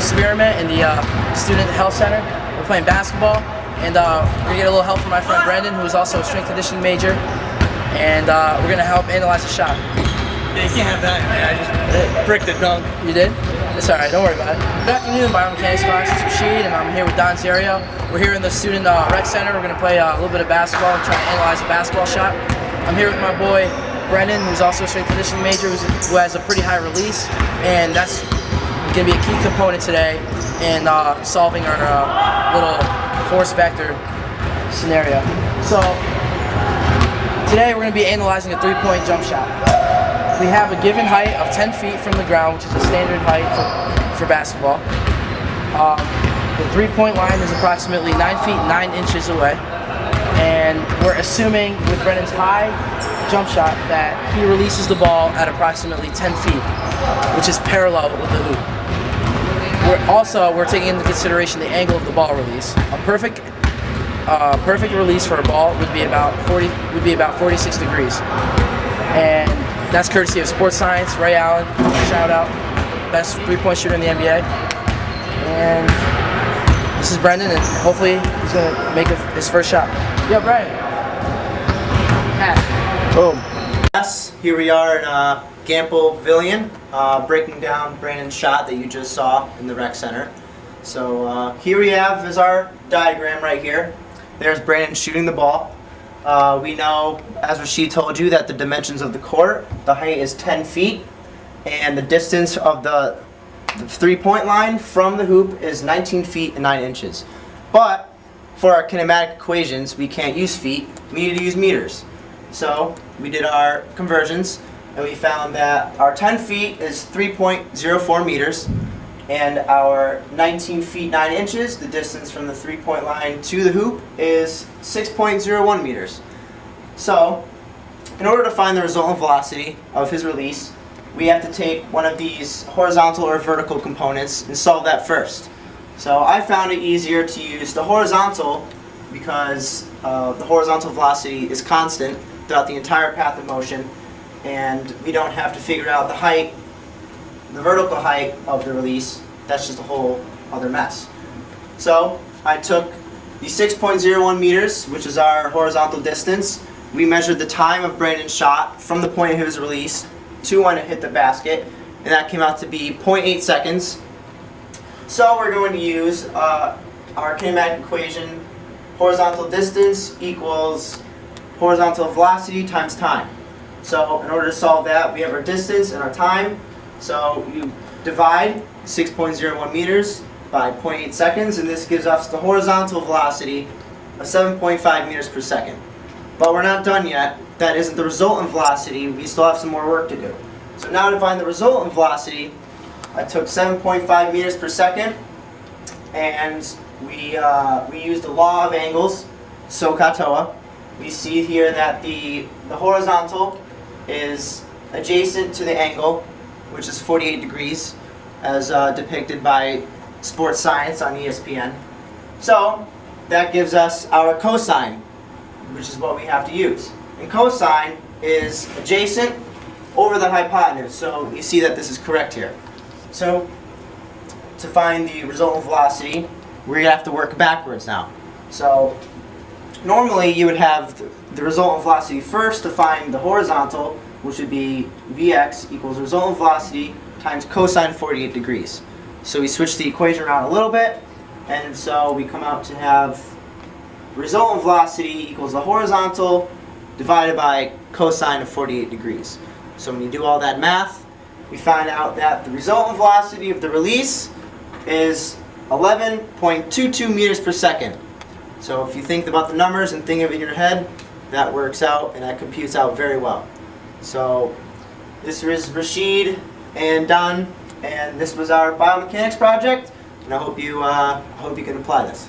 experiment in the Student Health Center. We're playing basketball, and we're going to get a little help from my friend Brendan, who is also a strength conditioning major, and we're going to help analyze the shot. Yeah, you can't have that, man. I just bricked the dunk. You did? It's alright, don't worry about it. Good afternoon, Biomechanics class. It's Rashid, and I'm here with Don Zerio. We're here in the Student Rec Center. We're going to play a little bit of basketball and try to analyze a basketball shot. I'm here with my boy Brendan, who's also a strength conditioning major, who has a pretty high release, and that's going to be a key component today in solving our little force vector scenario. So today we're going to be analyzing a three-point jump shot. We have a given height of 10 feet from the ground, which is a standard height for basketball. The three-point line is approximately 9 feet 9 inches away, and we're assuming with Brendan's high jump shot that he releases the ball at approximately 10 feet, which is parallel with the hoop. We're taking into consideration the angle of the ball release. A perfect release for a ball would be about 46 degrees, and that's courtesy of sports science. Ray Allen, shout out, best three-point shooter in the NBA. And this is Brendan, and hopefully he's gonna make his first shot. Yo, Brendan. Boom. Yes, here we are in Gamble Pavilion, breaking down Brandon's shot that you just saw in the rec center. So here we have is our diagram right here. There's Brandon shooting the ball. We know, as Rashid told you, that the dimensions of the court, the height is 10 feet, and the distance of the three-point line from the hoop is 19 feet and 9 inches. But for our kinematic equations, we can't use feet, we need to use meters. So we did our conversions, and we found that our 10 feet is 3.04 meters, and our 19 feet 9 inches, the distance from the three-point line to the hoop, is 6.01 meters. So in order to find the resultant velocity of his release, we have to take one of these horizontal or vertical components and solve that first. So I found it easier to use the horizontal because the horizontal velocity is constant throughout the entire path of motion, and we don't have to figure out the height, the vertical height of the release. That's just a whole other mess. So I took the 6.01 meters, which is our horizontal distance. We measured the time of Brandon's shot from the point of his release to when it hit the basket, and that came out to be 0.8 seconds. So we're going to use our kinematic equation. Horizontal distance equals horizontal velocity times time. So in order to solve that, we have our distance and our time. So you divide 6.01 meters by 0.8 seconds, and this gives us the horizontal velocity of 7.5 meters per second. But we're not done yet. That isn't the resultant velocity. We still have some more work to do. So now to find the resultant velocity, I took 7.5 meters per second, and we used the law of angles, SOHCAHTOA. We see here that the horizontal is adjacent to the angle, which is 48 degrees, as depicted by sports science on ESPN. So that gives us our cosine, which is what we have to use. And cosine is adjacent over the hypotenuse, so you see that this is correct here. So to find the resultant velocity, we're going to have to work backwards now. So normally you would have the resultant velocity first to find the horizontal, which would be Vx equals resultant velocity times cosine 48 degrees. So we switch the equation around a little bit, and so we come out to have resultant velocity equals the horizontal divided by cosine of 48 degrees. So when you do all that math, we find out that the resultant velocity of the release is 11.22 meters per second. So if you think about the numbers and think of it in your head, that works out and that computes out very well. So this is Rashid and Don, and this was our biomechanics project, and I hope you can apply this.